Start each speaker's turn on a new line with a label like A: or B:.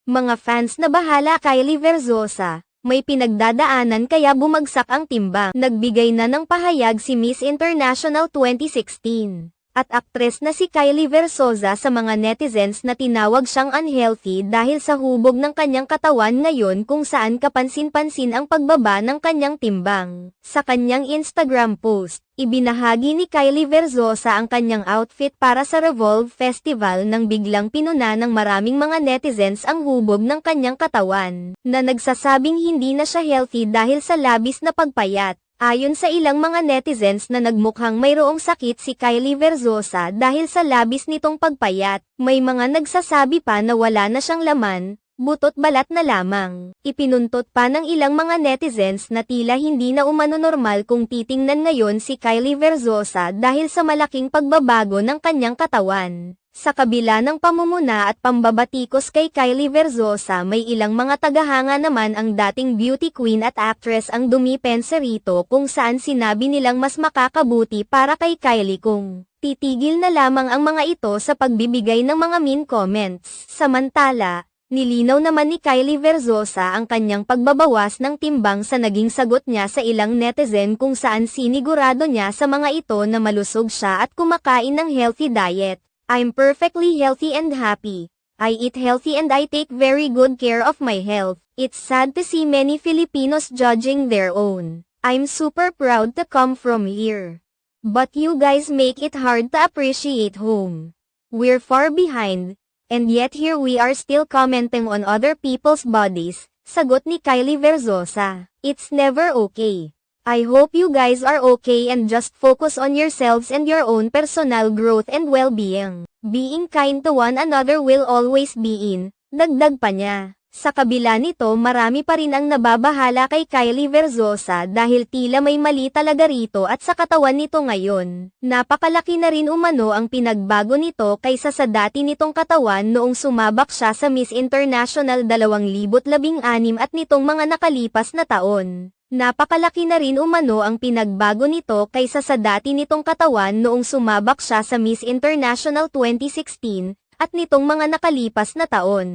A: Mga fans na bahala Kylie Verzosa, may pinagdadaanan kaya bumagsak ang timbang. Nagbigay na ng pahayag si Miss International 2016 at aktres na si Kylie Verzosa sa mga netizens na tinawag siyang unhealthy dahil sa hubog ng kanyang katawan ngayon kung saan kapansin-pansin ang pagbaba ng kanyang timbang. Sa kanyang Instagram post, ibinahagi ni Kylie Verzosa ang kanyang outfit para sa Revolve Festival nang biglang pinuna ng maraming mga netizens ang hubog ng kanyang katawan, na nagsasabing hindi na siya healthy dahil sa labis na pagpayat. Ayon sa ilang mga netizens na nagmukhang mayroong sakit si Kylie Verzosa dahil sa labis nitong pagpayat, may mga nagsasabi pa na wala na siyang laman, butot balat na lamang. Ipinuntot pa ng ilang mga netizens na tila hindi na umano normal kung titingnan ngayon si Kylie Verzosa dahil sa malaking pagbabago ng kanyang katawan. Sa kabila ng pamumuna at pambabatikos kay Kylie Verzosa, may ilang mga tagahanga naman ang dating beauty queen at actress ang dumipensa rito kung saan sinabi nilang mas makakabuti para kay Kylie kung titigil na lamang ang mga ito sa pagbibigay ng mga mean comments. Samantala, nilinaw naman ni Kylie Verzosa ang kanyang pagbabawas ng timbang sa naging sagot niya sa ilang netizen kung saan sinigurado niya sa mga ito na malusog siya at kumakain ng healthy diet. I'm perfectly healthy and happy. I eat healthy and I take very good care of my health. It's sad to see many Filipinos judging their own. I'm super proud to come from here. But you guys make it hard to appreciate home. We're far behind, and yet here we are still commenting on other people's bodies, sagot ni Kylie Verzosa. It's never okay. I hope you guys are okay and just focus on yourselves and your own personal growth and well-being. Being kind to one another will always be in, dagdag pa niya. Sa kabila nito, marami pa rin ang nababahala kay Kylie Verzosa dahil tila may mali talaga rito at sa katawan nito ngayon. Napakalaki na rin umano ang pinagbago nito kaysa sa dati nitong katawan noong sumabak siya sa Miss International 2016 at nitong mga nakalipas na taon. Napakalaki na rin umano ang pinagbago nito kaysa sa dati nitong katawan noong sumabak siya sa Miss International 2016 at nitong mga nakalipas na taon.